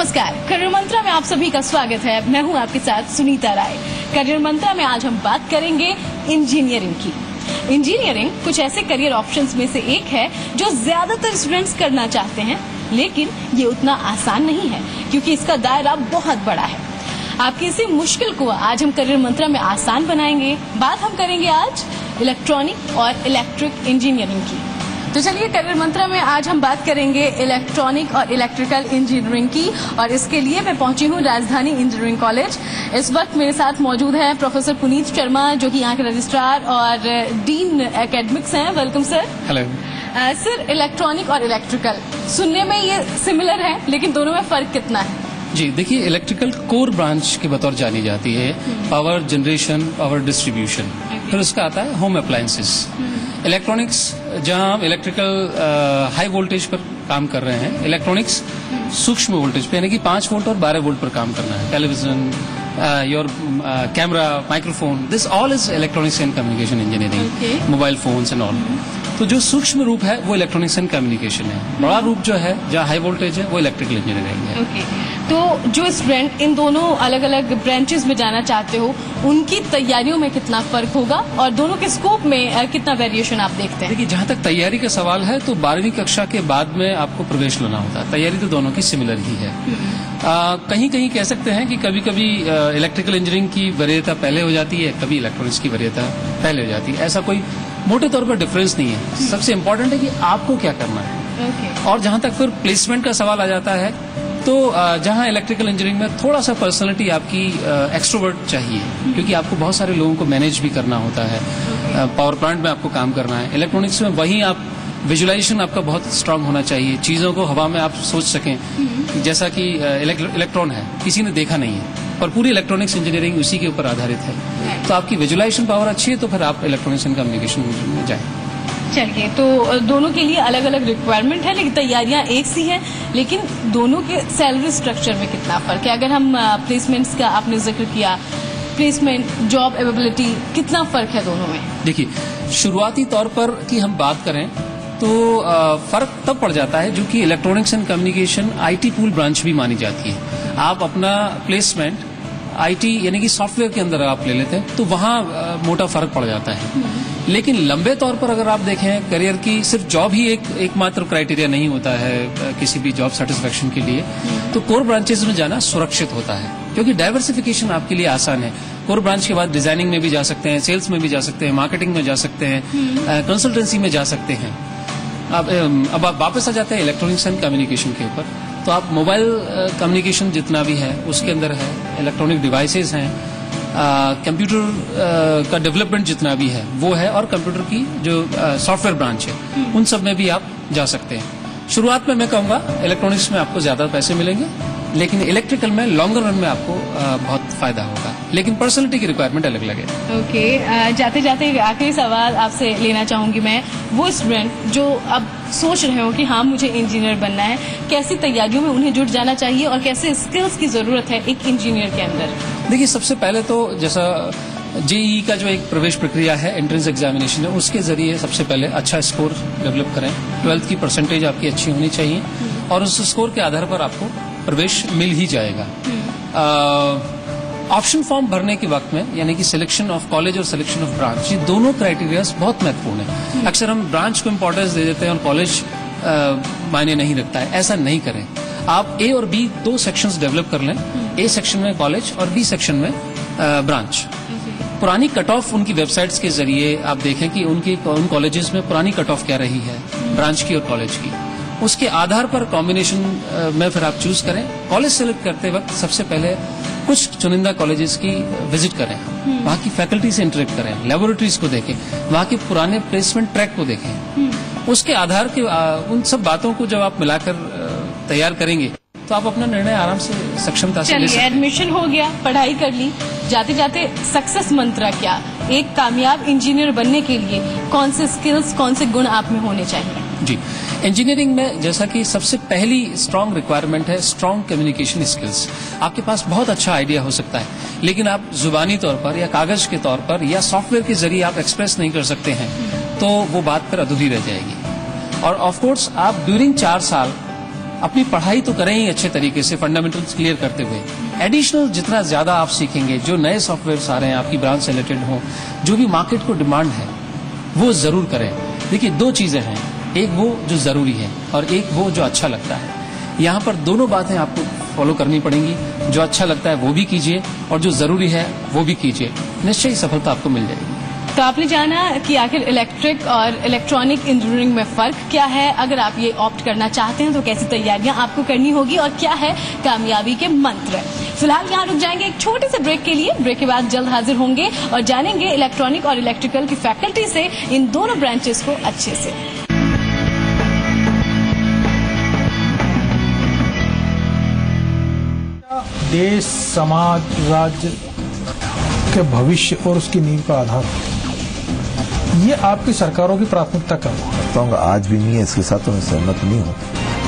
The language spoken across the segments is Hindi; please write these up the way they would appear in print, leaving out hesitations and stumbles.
नमस्कार, करियर मंत्रा में आप सभी का स्वागत है। मैं हूं आपके साथ सुनीता राय। करियर मंत्रा में आज हम बात करेंगे इंजीनियरिंग की। इंजीनियरिंग कुछ ऐसे करियर ऑप्शंस में से एक है जो ज्यादातर स्टूडेंट्स करना चाहते हैं, लेकिन ये उतना आसान नहीं है क्योंकि इसका दायरा बहुत बड़ा है। आपकी इसी मुश्किल को आज हम करियर मंत्रा में आसान बनाएंगे। बात हम करेंगे आज इलेक्ट्रॉनिक और इलेक्ट्रिक इंजीनियरिंग की। तो चलिए, करियर मंत्रा में आज हम बात करेंगे इलेक्ट्रॉनिक और इलेक्ट्रिकल इंजीनियरिंग की, और इसके लिए मैं पहुंची हूं राजधानी इंजीनियरिंग कॉलेज। इस वक्त मेरे साथ मौजूद हैं प्रोफेसर पुनीत शर्मा, जो कि यहाँ के रजिस्ट्रार और डीन एकेडमिक्स हैं। Welcome sir. Hello sir, electronic और इलेक्ट्रिकल सुनने में ये सिमिलर है, लेकिन दोनों में फर्क कितना है? जी, देखिए, इलेक्ट्रिकल कोर ब्रांच के बतौर जानी जाती है, पावर जनरेशन, पावर डिस्ट्रीब्यूशन। फिर उसका आता है होम अप्लायंसेस। इलेक्ट्रॉनिक्स, जहां हम इलेक्ट्रिकल हाई वोल्टेज पर काम कर रहे हैं, इलेक्ट्रॉनिक्स सूक्ष्म वोल्टेज पे, यानी कि 5 वोल्ट और 12 वोल्ट पर काम करना है। Television, your camera, microphone, this all is electronics and communication engineering. Mobile phones and all. तो जो सूक्ष्म रूप है वो इलेक्ट्रॉनिक्स एंड कम्युनिकेशन है। बड़ा रूप जो है, जहाँ हाई वोल्टेज है, वो इलेक्ट्रिकल इंजीनियरिंग है। तो जो स्टूडेंट इन दोनों अलग अलग ब्रांचेस में जाना चाहते हो, उनकी तैयारियों में कितना फर्क होगा और दोनों के स्कोप में कितना वेरिएशन आप देखते हैं? देखिए, जहाँ तक तैयारी का सवाल है तो 12वीं कक्षा के बाद में आपको प्रवेश लेना होता है। तैयारी तो दोनों की सिमिलर ही है। कहीं कहीं कह सकते हैं कि कभी कभी इलेक्ट्रिकल इंजीनियरिंग की वरीयता पहले हो जाती है, कभी इलेक्ट्रॉनिक्स की वरीयता पहले हो जाती है। ऐसा कोई मोटे तौर पर डिफरेंस नहीं है। सबसे इम्पोर्टेंट है कि आपको क्या करना है। और जहाँ तक फिर प्लेसमेंट का सवाल आ जाता है, तो जहाँ इलेक्ट्रिकल इंजीनियरिंग में थोड़ा सा पर्सनालिटी आपकी एक्सट्रोवर्ट चाहिए, क्योंकि आपको बहुत सारे लोगों को मैनेज भी करना होता है। पावर प्लांट में आपको काम करना है। इलेक्ट्रॉनिक्स में वहीं आप विजुअलाइजेशन आपका बहुत स्ट्रांग होना चाहिए। चीजों को हवा में आप सोच सकें, जैसा कि इलेक्ट्रॉन है, किसी ने देखा नहीं है, और पूरी इलेक्ट्रॉनिक्स इंजीनियरिंग उसी के ऊपर आधारित है। तो आपकी विजुअलाइजेशन पावर अच्छी है तो फिर आप इलेक्ट्रॉनिक्स एंड कम्युनिकेशन में जाएं। चलिए, तो दोनों के लिए अलग अलग रिक्वायरमेंट है, लेकिन तैयारियां एक सी हैं। लेकिन दोनों के सैलरी स्ट्रक्चर में कितना फर्क है? अगर हम प्लेसमेंट्स का आपने जिक्र किया, प्लेसमेंट, जॉब एवेलेबिलिटी, कितना फर्क है दोनों में? देखिए, शुरुआती तौर पर की हम बात करें तो फर्क तब पड़ जाता है जो कि electronics and communication IT pool branch भी मानी जाती है। आप अपना प्लेसमेंट आईटी यानी कि सॉफ्टवेयर के अंदर आप ले लेते हैं, तो वहां मोटा फर्क पड़ जाता है। लेकिन लंबे तौर पर अगर आप देखें, करियर की सिर्फ जॉब ही एकमात्र क्राइटेरिया नहीं होता है किसी भी जॉब सेटिस्फेक्शन के लिए। तो कोर ब्रांचेस में जाना सुरक्षित होता है, क्योंकि डाइवर्सिफिकेशन आपके लिए आसान है। कोर ब्रांच के बाद डिजाइनिंग में भी जा सकते हैं, सेल्स में भी जा सकते हैं, मार्केटिंग में जा सकते हैं, कंसल्टेंसी में जा सकते हैं। अब आप वापस आ जाते हैं इलेक्ट्रॉनिक्स एंड कम्युनिकेशन के ऊपर, तो आप मोबाइल कम्युनिकेशन जितना भी है उसके अंदर है, इलेक्ट्रॉनिक डिवाइसेस हैं, कंप्यूटर का डेवलपमेंट जितना भी है वो है, और कंप्यूटर की जो सॉफ्टवेयर ब्रांच है उन सब में भी आप जा सकते हैं। शुरुआत में मैं कहूँगा इलेक्ट्रॉनिक्स में आपको ज्यादा पैसे मिलेंगे, लेकिन इलेक्ट्रिकल में लॉन्गर रन में आपको बहुत फायदा होगा, लेकिन पर्सनैलिटी की रिक्वायरमेंट अलग अलग है। ओके, जाते जाते आखिरी सवाल आपसे लेना चाहूंगी मैं। वो स्टूडेंट जो अब सोच रहे हो कि हाँ मुझे इंजीनियर बनना है, कैसी तैयारियों में उन्हें जुट जाना चाहिए और कैसे स्किल्स की जरूरत है एक इंजीनियर के अंदर? देखिए, सबसे पहले तो जैसा जेईई का जो एक प्रवेश प्रक्रिया है, एंट्रेंस एग्जामिनेशन है, उसके जरिए सबसे पहले अच्छा स्कोर डेवलप करें। 12th की परसेंटेज आपकी अच्छी होनी चाहिए, और उस स्कोर के आधार पर आपको प्रवेश मिल ही जाएगा। ऑप्शन फॉर्म भरने के वक्त में, यानी कि सिलेक्शन ऑफ कॉलेज और सिलेक्शन ऑफ ब्रांच, ये दोनों क्राइटेरियाज बहुत महत्वपूर्ण है। अक्सर हम ब्रांच को इम्पोर्टेंस दे देते हैं और कॉलेज मायने नहीं रखता है। ऐसा नहीं करें। आप ए और बी 2 सेक्शंस डेवलप कर लें। ए सेक्शन में कॉलेज और बी सेक्शन में ब्रांच। पुरानी कट ऑफ उनकी वेबसाइट्स के जरिए आप देखें कि उन कॉलेजेस में पुरानी कट ऑफ क्या रही है, ब्रांच की और कॉलेज की। उसके आधार पर कॉम्बिनेशन में फिर आप चूज करें। कॉलेज सेलेक्ट करते वक्त सबसे पहले कुछ चुनिंदा कॉलेजेस की विजिट करें, वहाँ की फैकल्टी से इंटरेक्ट करें, लेबोरेटरीज को देखें, वहाँ के पुराने प्लेसमेंट ट्रैक को देखें। उसके आधार के उन सब बातों को जब आप मिलाकर तैयार करेंगे तो आप अपना निर्णय आराम से सक्षमता से ले सकते हैं। एडमिशन हो गया, पढ़ाई कर ली, जाते जाते सक्सेस मंत्र क्या? एक कामयाब इंजीनियर बनने के लिए कौन से स्किल्स, कौन से गुण आप में होने चाहिए? जी, इंजीनियरिंग में जैसा कि सबसे पहली स्ट्रांग रिक्वायरमेंट है स्ट्रांग कम्युनिकेशन स्किल्स। आपके पास बहुत अच्छा आइडिया हो सकता है, लेकिन आप जुबानी तौर पर या कागज के तौर पर या सॉफ्टवेयर के जरिए आप एक्सप्रेस नहीं कर सकते हैं, तो वो बात फिर अधूरी रह जाएगी। और ऑफ कोर्स आप ड्यूरिंग 4 साल अपनी पढ़ाई तो करें ही अच्छे तरीके से, फंडामेंटल्स क्लियर करते हुए। एडिशनल जितना ज्यादा आप सीखेंगे, जो नए सॉफ्टवेयर आ रहे हैं आपकी ब्रांच से रिलेटेड हो, जो भी मार्केट को डिमांड है वो जरूर करें। देखिए, दो चीजें हैं, एक वो जो जरूरी है और एक वो जो अच्छा लगता है। यहाँ पर दोनों बातें आपको फॉलो करनी पड़ेंगी। जो अच्छा लगता है वो भी कीजिए और जो जरूरी है वो भी कीजिए, निश्चय ही सफलता आपको मिल जाएगी। तो आपने जाना कि आखिर इलेक्ट्रिक और इलेक्ट्रॉनिक इंजीनियरिंग में फर्क क्या है। अगर आप ये ऑप्ट करना चाहते हैं तो कैसी तैयारियां आपको करनी होगी और क्या है कामयाबी के मंत्र। फिलहाल यहाँ रुक जाएंगे एक छोटे से ब्रेक के लिए। ब्रेक के बाद जल्द हाजिर होंगे और जानेंगे इलेक्ट्रॉनिक और इलेक्ट्रिकल की फैकल्टी से इन दोनों ब्रांचेस को अच्छे से। देश, समाज, राज्य के भविष्य और उसकी नींव का आधार, ये आपकी सरकारों की प्राथमिकता क्या है? आज भी नहीं है, इसके साथ तो मैं सहमत नहीं हूँ,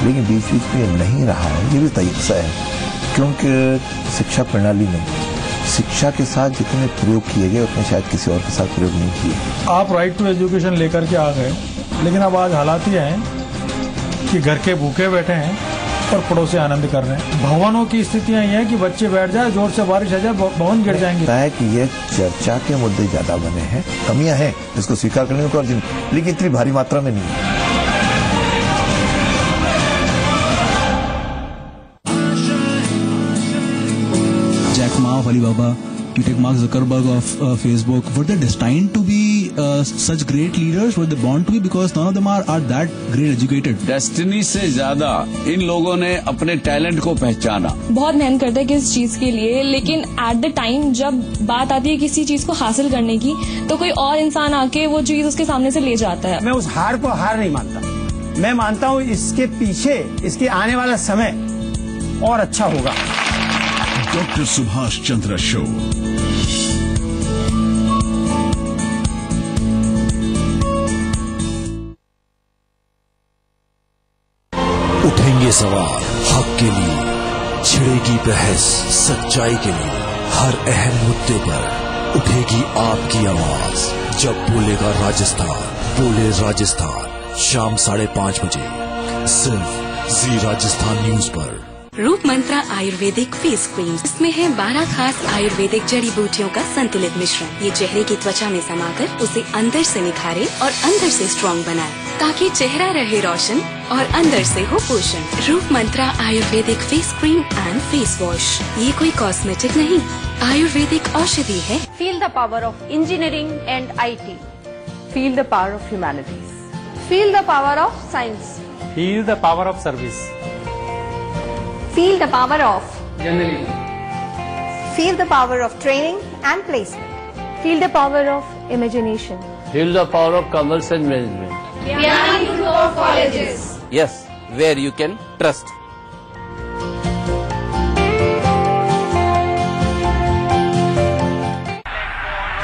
लेकिन बीच बीच में नहीं रहा है, ये भी तय है। क्योंकि शिक्षा प्रणाली में शिक्षा के साथ जितने प्रयोग किए गए उतने शायद किसी और के साथ प्रयोग नहीं किए। आप राइट टू एजुकेशन लेकर के आ गए, लेकिन अब आज हालात ये हैं कि घर के भूखे बैठे हैं और पड़ोसी आनंद कर रहे हैं। भवनों की स्थितियां ये हैं कि बच्चे बैठ जाए, जोर से बारिश आ जाए, भवन गिर जाएंगे। है कि ये चर्चा के मुद्दे ज्यादा बने हैं, कमियां हैं, इसको स्वीकार करने को, लेकिन इतनी भारी मात्रा में नहीं है। Jack Ma of Alibaba, you take Mark Zuckerberg of Facebook. Were they destined to be such great leaders? Were they born to be? Because none of them are that great educated. Destiny से ज्यादा इन लोगों ने अपने टैलेंट को पहचाना। बहुत मेहनत करते हैं किसी चीज के लिए, लेकिन एट द टाइम जब बात आती है किसी चीज को हासिल करने की, तो कोई और इंसान आके वो चीज उसके सामने से ले जाता है। मैं उस हार को हार नहीं मानता। मैं मानता हूँ इसके पीछे इसके आने वाला समय और अच्छा होगा। Doctor Subhash Chandra show. उठेंगे सवाल हक के लिए, छिड़ेगी बहस सच्चाई के लिए, हर अहम मुद्दे पर उठेगी आपकी आवाज। जब बोलेगा राजस्थान, बोले राजस्थान, शाम 5:30 बजे सिर्फ जी राजस्थान न्यूज पर। रूप मंत्रा आयुर्वेदिक फेस क्रीम, इसमें है 12 खास आयुर्वेदिक जड़ी बूटियों का संतुलित मिश्रण। ये चेहरे की त्वचा में समाकर उसे अंदर से निखारे और अंदर से स्ट्रॉन्ग बनाए, ताकि चेहरा रहे रोशन और अंदर से हो पोषण। Roop Mantra ayurvedic face cream and face wash, ये कोई कॉस्मेटिक नहीं, आयुर्वेदिक औषधि है। Feel the power of engineering and IT, feel the power of humanities, feel the power of science, feel the power of service, feel the power of generally, feel the power of training and placement, feel the power of imagination, Feel the power of commerce and management. Pyani Group of Colleges. Yes, where you can trust.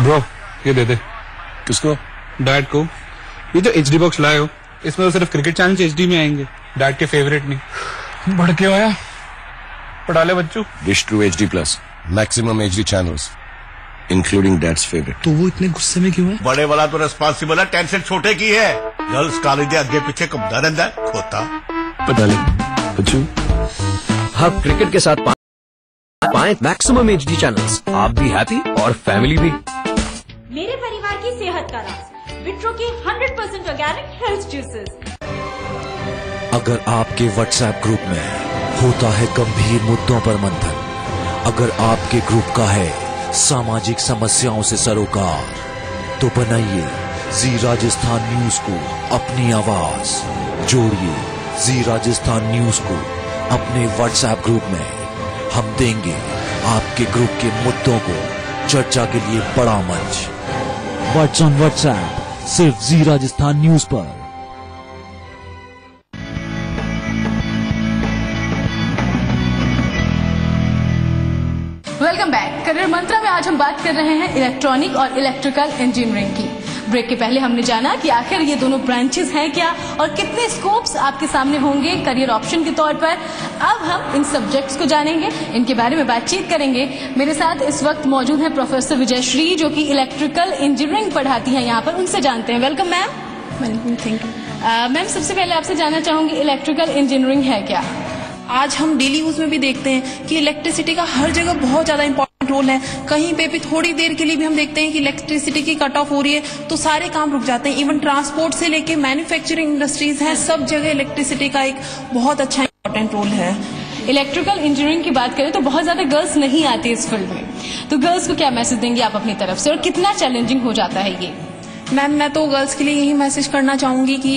Bro, ये दे दे। किसको? डैड को। ये जो HD बॉक्स लाए हो, इसमें तो सिर्फ क्रिकेट चैनल HD में आएंगे, डैड के फेवरेट नहीं। बढ़ के आया, पढ़ा ले बच्चों। Dish True HD Plus, maximum HD channels, including Dad's favorite. तो वो इतने गुस्से में क्यों है? बड़े वाला तो रिस्पॉन्सिबल है, टेंशन छोटे की है। गर्ल्स कॉलेज आगे पीछे कब्जा रहता है, खोता। पता नहीं बच्चों, अब क्रिकेट के साथ पाएं मैक्सिमम HD चैनल्स, आप भी हैप्पी और फैमिली भी। मेरे परिवार की सेहत का राज, विट्रो के 100% ऑर्गेनिक हेल्थ जूसेस। अगर आपके WhatsApp ग्रुप में होता है गंभीर मुद्दों पर मंथन, अगर आपके ग्रुप का है सामाजिक समस्याओं से सरोकार, तो बनाइए जी राजस्थान न्यूज को अपनी आवाज, जोड़िए जी राजस्थान न्यूज को अपने WhatsApp ग्रुप में। हम देंगे आपके ग्रुप के मुद्दों को चर्चा के लिए बड़ा मंच। व्हाट्स ऑन WhatsApp, सिर्फ जी राजस्थान न्यूज पर। Welcome back. करियर मंत्रा में आज हम बात कर रहे हैं इलेक्ट्रॉनिक और इलेक्ट्रिकल इंजीनियरिंग की। ब्रेक के पहले हमने जाना कि आखिर ये दोनों ब्रांचेस हैं क्या और कितने स्कोप्स आपके सामने होंगे करियर ऑप्शन के तौर पर। अब हम इन सब्जेक्ट्स को जानेंगे, इनके बारे में बातचीत करेंगे। मेरे साथ इस वक्त मौजूद हैं प्रोफेसर विजय श्री, जो कि इलेक्ट्रिकल इंजीनियरिंग पढ़ाती हैं यहाँ पर। उनसे जानते हैं। Welcome ma'am. Welcome, thank you. Ma'am सबसे पहले आपसे जानना चाहूंगी इलेक्ट्रिकल इंजीनियरिंग है क्या? आज हम डेली यूज में भी देखते हैं कि इलेक्ट्रिसिटी का हर जगह बहुत ज्यादा इंपॉर्टेंट रोल है। कहीं पे भी थोड़ी देर के लिए भी हम देखते हैं कि इलेक्ट्रिसिटी की कट ऑफ हो रही है तो सारे काम रुक जाते हैं। इवन ट्रांसपोर्ट से लेके मैन्युफैक्चरिंग इंडस्ट्रीज हैं, सब जगह इलेक्ट्रिसिटी का एक बहुत अच्छा इंपॉर्टेंट रोल है। इलेक्ट्रिकल इंजीनियरिंग की बात करें तो बहुत ज्यादा गर्ल्स नहीं आती इस फील्ड में, तो गर्ल्स को क्या मैसेज देंगे आप अपनी तरफ से और कितना चैलेंजिंग हो जाता है ये? मैम मैं तो गर्ल्स के लिए यही मैसेज करना चाहूंगी कि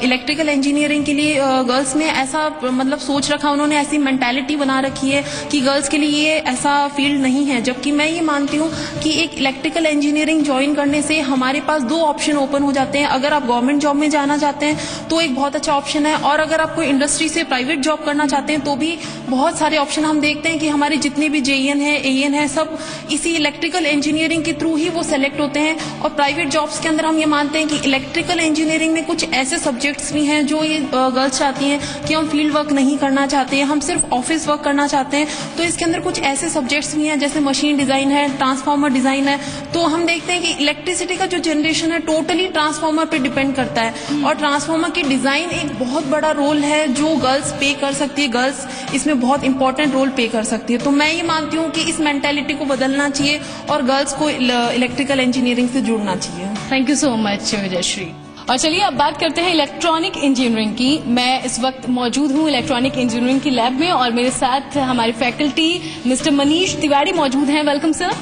इलेक्ट्रिकल इंजीनियरिंग के लिए गर्ल्स ने ऐसा मतलब सोच रखा, उन्होंने ऐसी मेंटालिटी बना रखी है कि गर्ल्स के लिए ये ऐसा फील्ड नहीं है। जबकि मैं ये मानती हूँ कि एक इलेक्ट्रिकल इंजीनियरिंग ज्वाइन करने से हमारे पास दो ऑप्शन ओपन हो जाते हैं। अगर आप गवर्नमेंट जॉब में जाना चाहते हैं तो एक बहुत अच्छा ऑप्शन है, और अगर आप कोई इंडस्ट्री से प्राइवेट जॉब करना चाहते हैं तो भी बहुत सारे ऑप्शन हम देखते हैं कि हमारे जितने भी JEN है, AEN है, सब इसी इलेक्ट्रिकल इंजीनियरिंग के थ्रू ही वो सेलेक्ट होते हैं। और प्राइवेट जॉब्स के अंदर हम ये मानते हैं कि इलेक्ट्रिकल इंजीनियरिंग में कुछ ऐसे सब्जेक्ट्स भी हैं जो ये गर्ल्स चाहती हैं कि हम फील्ड वर्क नहीं करना चाहते हैं, हम सिर्फ ऑफिस वर्क करना चाहते हैं। तो इसके अंदर कुछ ऐसे सब्जेक्ट्स भी हैं जैसे मशीन डिजाइन है, ट्रांसफार्मर डिजाइन है। तो हम देखते हैं कि इलेक्ट्रिसिटी का जो जनरेशन है टोटली ट्रांसफार्मर पे डिपेंड करता है, और ट्रांसफार्मर की डिजाइन एक बहुत बड़ा रोल है जो गर्ल्स पे कर सकती है। गर्ल्स इसमें बहुत इंपॉर्टेंट रोल पे कर सकती है। तो मैं ये मानती हूँ कि इस मेंटालिटी को बदलना चाहिए और गर्ल्स को इलेक्ट्रिकल इंजीनियरिंग से जुड़ना चाहिए। थैंक यू सो मच विजयश्री। और चलिए अब बात करते हैं इलेक्ट्रॉनिक इंजीनियरिंग की। मैं इस वक्त मौजूद हूँ इलेक्ट्रॉनिक इंजीनियरिंग की लैब में और मेरे साथ हमारे फैकल्टी मिस्टर मनीष तिवारी मौजूद हैं। Welcome sir.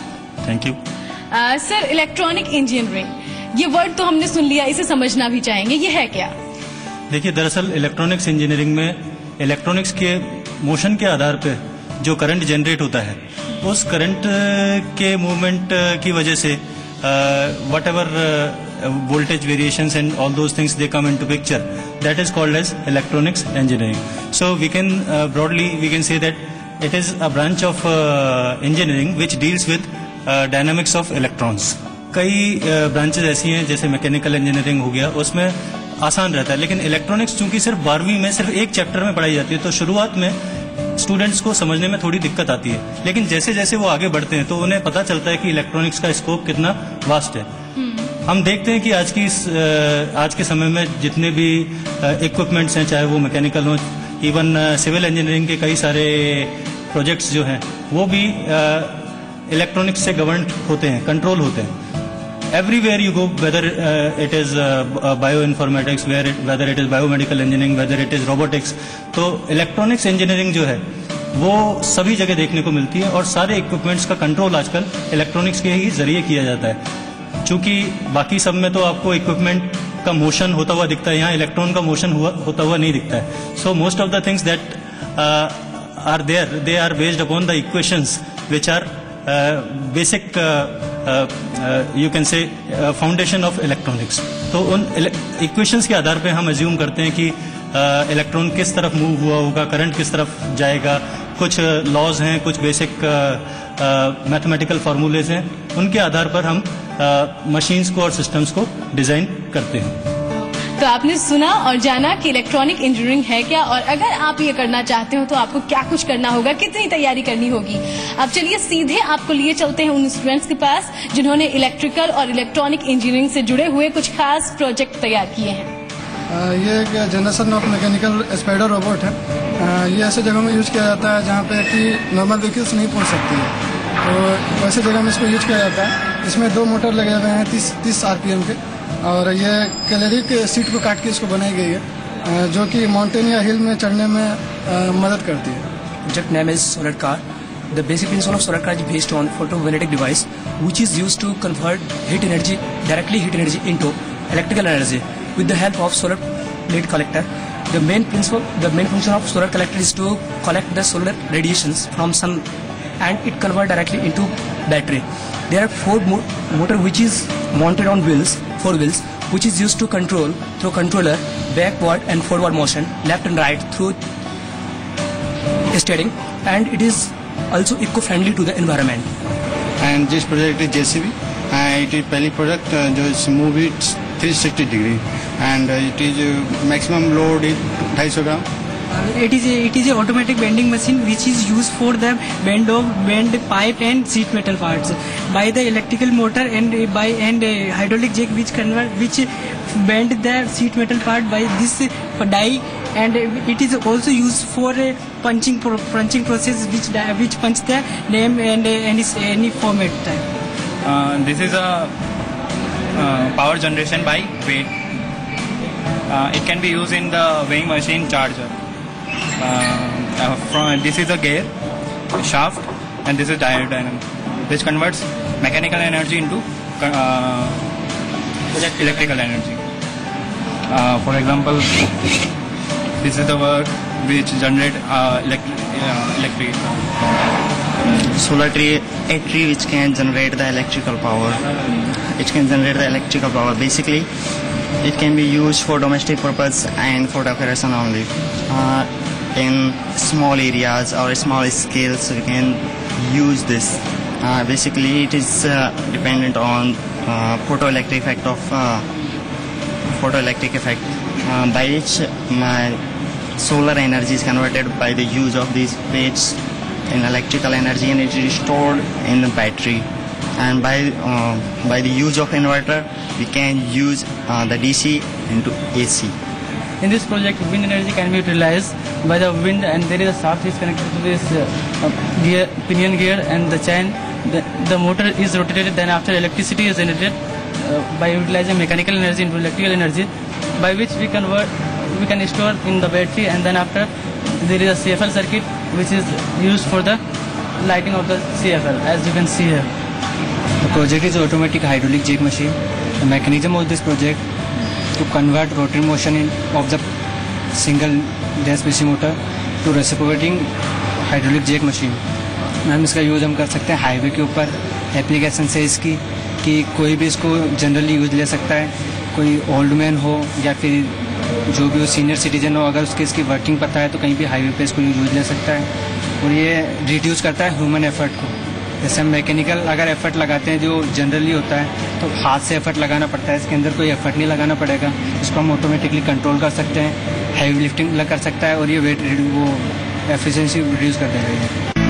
Thank you. Sir electronic engineering ये वर्ड तो हमने सुन लिया, इसे समझना भी चाहेंगे, ये है क्या? देखिए दरअसल इलेक्ट्रॉनिक्स इंजीनियरिंग में इलेक्ट्रॉनिक्स के मोशन के आधार पे जो करंट जनरेट होता है उस करंट के मूवमेंट की वजह से whatever voltage variations and all those things they come into picture, that is called as electronics engineering. So we can broadly we can say that it is a branch of engineering which deals with dynamics of electrons. कई ब्रांचेस ऐसी हैं जैसे मैकेनिकल इंजीनियरिंग हो गया, उसमें आसान रहता है, लेकिन इलेक्ट्रॉनिक्स चूंकि सिर्फ 12वीं में सिर्फ एक चैप्टर में पढ़ाई जाती है तो शुरुआत में स्टूडेंट्स को समझने में थोड़ी दिक्कत आती है, लेकिन जैसे जैसे वो आगे बढ़ते हैं तो उन्हें पता चलता है कि इलेक्ट्रॉनिक्स का स्कोप कितना वास्ट है। हम देखते हैं कि आज के समय में जितने भी इक्विपमेंट्स हैं, चाहे वो मैकेनिकल हो, इवन सिविल इंजीनियरिंग के कई सारे प्रोजेक्ट्स जो हैं वो भी इलेक्ट्रॉनिक्स से गवर्न होते हैं, कंट्रोल होते हैं। Everywhere you go, whether it is bioinformatics, whether it is biomedical engineering, whether it is robotics, तो इलेक्ट्रॉनिक्स इंजीनियरिंग जो है वो सभी जगह देखने को मिलती है और सारे इक्विपमेंट्स का कंट्रोल आजकल इलेक्ट्रॉनिक्स के ही जरिए किया जाता है। चूंकि बाकी सब में तो आपको इक्विपमेंट का मोशन होता हुआ दिखता है, यहाँ इलेक्ट्रॉन का मोशन होता हुआ नहीं दिखता है। So most of the things that are there, they are based upon the equations which are basic you can say foundation of electronics. तो उन इक्वेशंस के आधार पे हम अज्यूम करते हैं कि इलेक्ट्रॉन किस तरफ मूव हुआ होगा, करंट किस तरफ जाएगा, कुछ लॉज हैं, कुछ बेसिक मैथमेटिकल फार्मूलेज हैं, उनके आधार पर हम मशीन्स को और सिस्टम्स को डिजाइन करते हैं। तो आपने सुना और जाना कि इलेक्ट्रॉनिक इंजीनियरिंग है क्या, और अगर आप ये करना चाहते हो तो आपको क्या कुछ करना होगा, कितनी तैयारी करनी होगी। अब चलिए सीधे आपको लिए चलते हैं उन स्टूडेंट्स के पास जिन्होंने इलेक्ट्रिकल और इलेक्ट्रॉनिक इंजीनियरिंग से जुड़े हुए कुछ खास प्रोजेक्ट तैयार किए हैं। ये एक generation of mechanical spider robot है। ये ऐसे जगहों में यूज किया जाता है जहाँ पे कि नॉर्मल व्हीकल्स नहीं पहुँच सकती है, तो वैसे जगह में इसको यूज किया जाता है। इसमें 2 मोटर लगे हुए हैं 30 RPM के, और ये कैलोरी के सीट को काट के इसको बनाई गई है जो कि माउंटेन या हिल में चढ़ने में मदद करती है। Project name is Solar Car. The basic principle of Solar Car is based on photovoltaic device which is used to convert heat energy into electrical energy with the help of solar plate collector. The main function of solar collector is to collect the solar radiations from sun and it convert directly into battery. There are 4 motor which is mounted on 4 wheels, which is used to control through controller backward and forward motion, left and right through steering, and it is also eco-friendly to the environment. And this project is JCB, and it is पहली project जो is move it 360 degree, and it is maximum load is 250 gram, It is a automatic bending machine which is used for the bend pipe and sheet metal parts by the electrical motor and hydraulic jack which bend the sheet metal part by this die, and it is also used for a punching process which punch the name and any format type. This is a power generation by weight. It can be used in the weighing machine charger. This is a gear, shaft, and this is dynamo, which converts mechanical energy into electrical energy. For example, this is the work which generate electric. Solar tree, a tree which can generate the electrical power. It can generate the electrical power. Basically, it can be used for domestic purpose and for decoration only. In small areas or small scales, we can use this. Basically, it is dependent on photoelectric effect, by which solar energy is converted by the use of these plates in electrical energy, and it is stored in the battery. And by the use of inverter, we can use the DC into AC. In this project, wind energy can be utilized by the wind, and there is a shaft is connected to this pinion gear and the chain. The motor is rotated, then after electricity is generated by utilizing mechanical energy into electrical energy, by which we can store in the battery, and then after there is a CFL circuit which is used for the lighting of the CFL, as you can see here. The project is automatic hydraulic jack machine. The mechanism of this project to convert rotary motion of the single dash PC motor to reciprocating hydraulic jack machine. Ma'am इसका यूज़ हम कर सकते हैं हाईवे के ऊपर. एप्लीकेशन से इसकी कि कोई भी इसको जनरली यूज़ ले सकता है, कोई ओल्ड मैन हो या फिर जो भी हो सीनियर सिटीजन हो, अगर उसके इसकी वर्किंग पता है तो कहीं भी हाईवे पे इसको यूज़ ले सकता है. और ये रिड्यूस करता है ह्यूमन एफर्ट को. जैसे हम मैकेनिकल अगर एफर्ट लगाते हैं जो जनरली होता है तो हाथ से एफर्ट लगाना पड़ता है, इसके अंदर कोई एफर्ट नहीं लगाना पड़ेगा. इसको हम ऑटोमेटिकली कंट्रोल कर सकते हैं, हैवी लिफ्टिंग कर सकता है और ये वेट वो एफिशिएंसी रिड्यूस कर देगा.